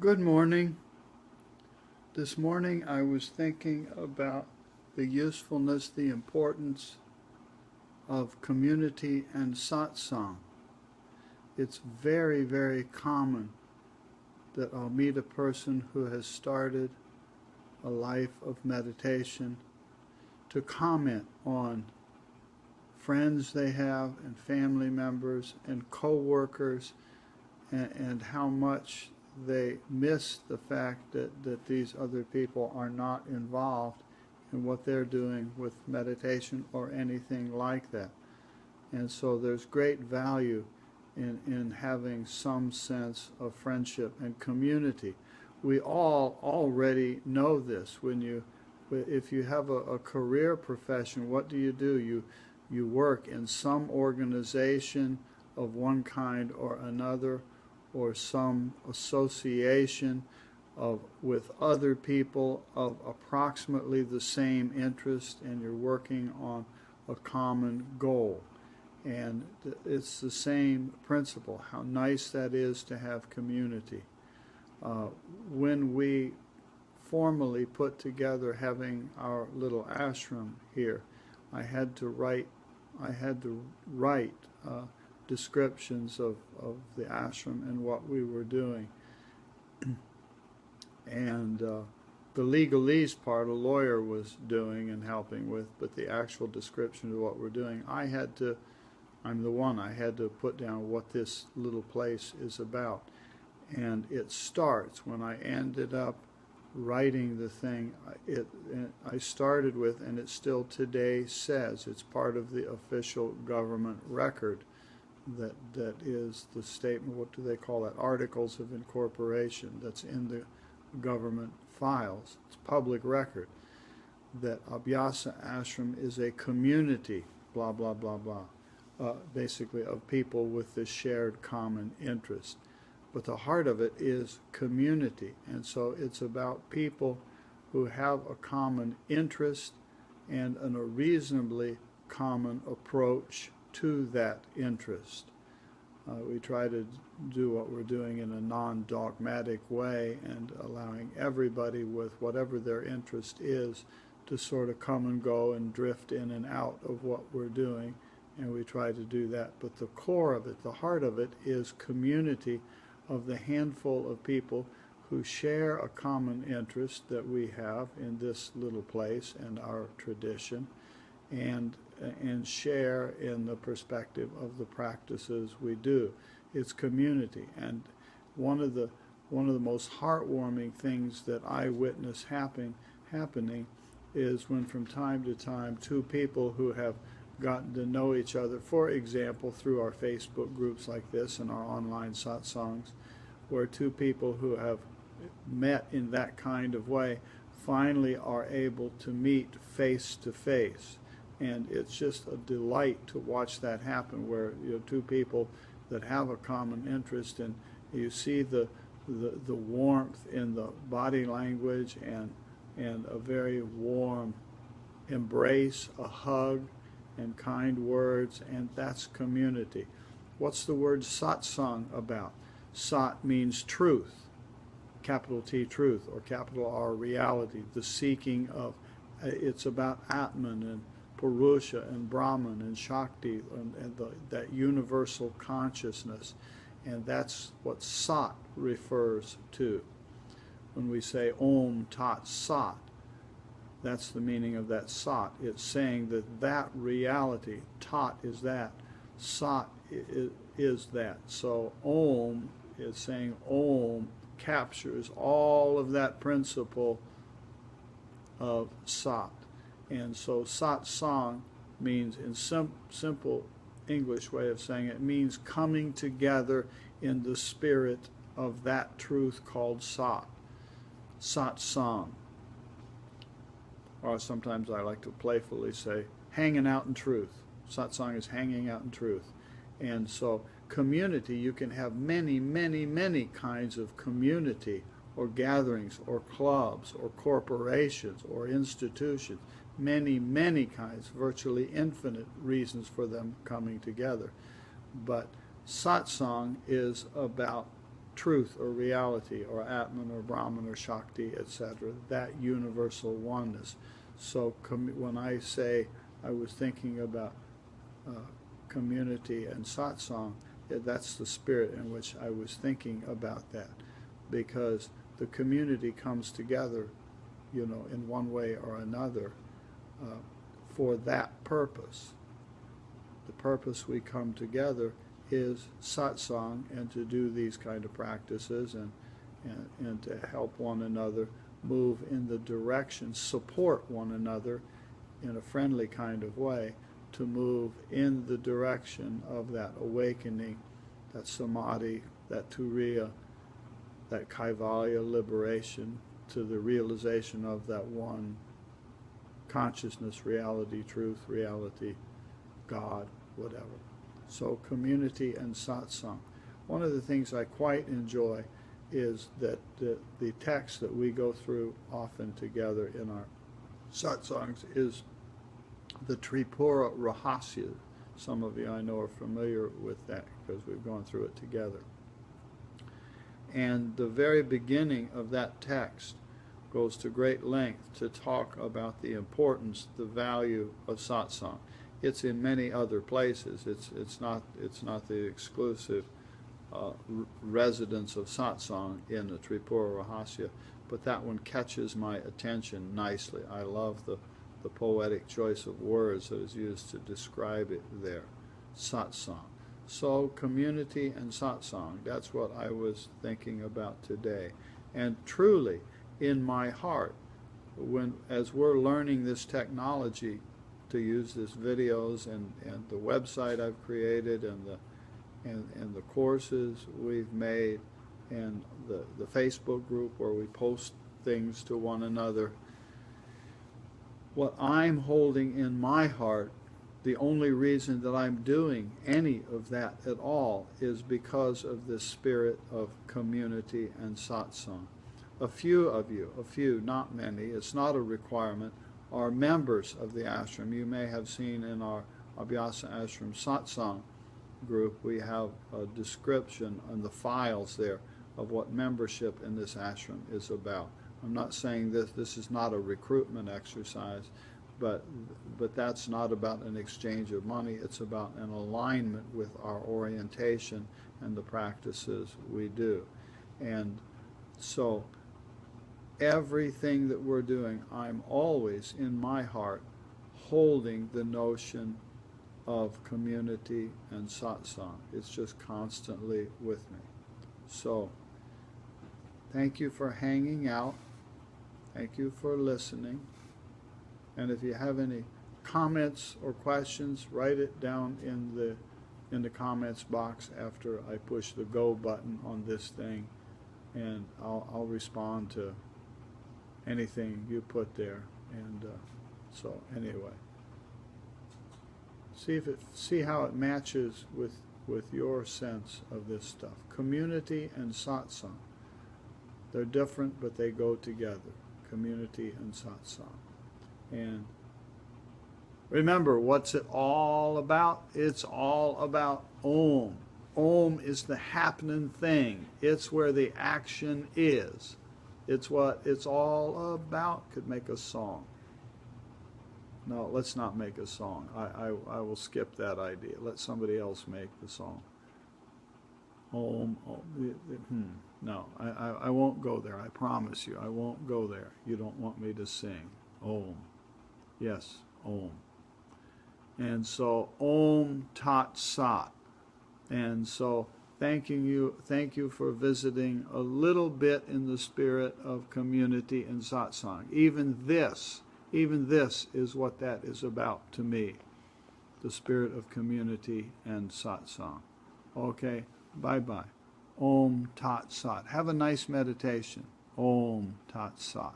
Good morning. This morning I was thinking about the usefulness, the importance of community and satsang. It's very, very common that I'll meet a person who has started a life of meditation to comment on friends they have and family members and co-workers and how much they miss the fact that these other people are not involved in what they're doing with meditation or anything like that. And so there's great value in having some sense of friendship and community. We all already know this. If you have a career profession, what do? You work in some organization of one kind or another, or some association with other people of approximately the same interest, and you're working on a common goal. And it's the same principle, how nice that is to have community. When we formally put together having our little ashram here, I had to write descriptions of the ashram and what we were doing. And the legalese part a lawyer was doing and helping with, but the actual description of what we're doing, I had to put down what this little place is about. And it starts, when I ended up writing the thing, I started with, and it still today says, it's part of the official government record, that is the statement, what do they call that, articles of incorporation, that's in the government files. It's public record that Abhyasa Ashram is a community, blah, blah, blah, blah, basically of people with this shared common interest. But the heart of it is community, and so it's about people who have a common interest and a reasonably common approach to that interest. We try to do what we're doing in a non-dogmatic way and allowing everybody with whatever their interest is to sort of come and go and drift in and out of what we're doing, and we try to do that. But the core of it, the heart of it, is community of the handful of people who share a common interest that we have in this little place and our tradition, and share in the perspective of the practices we do. It's community. And one of the most heartwarming things that I witness happening is when from time to time two people who have gotten to know each other, for example, through our Facebook groups like this and our online satsangs, where two people who have met in that kind of way finally are able to meet face to face. And it's just a delight to watch that happen, where two people that have a common interest, and you see the warmth in the body language and a very warm embrace, a hug, and kind words, and that's community. What's the word satsang about? Sat means truth, capital T, truth, or capital R, reality, the seeking of. It's about Atman and Purusha and Brahman and Shakti and that universal consciousness, and that's what Sat refers to. When we say Om Tat Sat, that's the meaning of that Sat. It's saying that reality, Tat is that, Sat is that. So Om is saying Om captures all of that principle of Sat. And so satsang means, in simple English way of saying it, means coming together in the spirit of that truth called Sat. Satsang. Or sometimes I like to playfully say, hanging out in truth. Satsang is hanging out in truth. And so community, you can have many, many, many kinds of community, or gatherings, or clubs, or corporations, or institutions. Many, many kinds, virtually infinite reasons for them coming together. But satsang is about truth or reality or Atman or Brahman or Shakti, etc., that universal oneness. So when I say I was thinking about community and satsang, that's the spirit in which I was thinking about that, because the community comes together, in one way or another for that purpose. The purpose we come together is satsang, and to do these kind of practices and to help one another move in the direction, support one another in a friendly kind of way, to move in the direction of that awakening, that samadhi, that turiya, that kaivalya liberation, to the realization of that one consciousness, reality, truth, reality, God, whatever. So community and satsang. One of the things I quite enjoy is that the text that we go through often together in our satsangs is the Tripura Rahasya. Some of you I know are familiar with that because we've gone through it together. And the very beginning of that text goes to great length to talk about the importance, the value of satsang. It's in many other places. It's not the exclusive residence of satsang in the Tripura Rahasya, but that one catches my attention nicely. I love the poetic choice of words that is used to describe it there, satsang. So community and satsang, that's what I was thinking about today. And truly, in my heart, as we're learning this technology to use these videos and the website I've created and the courses we've made and the Facebook group where we post things to one another, what I'm holding in my heart, the only reason that I'm doing any of that at all is because of this spirit of community and satsang. A few of you, not many, it's not a requirement, are members of the ashram. You may have seen in our Abhyasa Ashram Satsang group, we have a description on the files there of what membership in this ashram is about. I'm not saying this is not a recruitment exercise, but that's not about an exchange of money. It's about an alignment with our orientation and the practices we do. And so everything that we're doing, I'm always in my heart holding the notion of community and satsang. It's just constantly with me. So thank you for hanging out. Thank you for listening. And if you have any comments or questions, write it down in the comments box after I push the go button on this thing, and I'll respond to anything you put there. And so anyway, see how it matches with your sense of this stuff. Community and satsang, they're different, but they go together. Community and satsang. And remember, what's it all about? It's all about Om. Om is the happening thing. It's where the action is. It's what it's all about. Could make a song. No, let's not make a song. I will skip that idea. Let somebody else make the song. Om, Om. No, I won't go there. I promise you, I won't go there. You don't want me to sing. Om. Yes, Om. And so, Om Tat Sat. And so, thank you for visiting a little bit in the spirit of community and satsang. Even this is what that is about to me, the spirit of community and satsang. Okay, bye-bye. Om Tat Sat. Have a nice meditation. Om Tat Sat.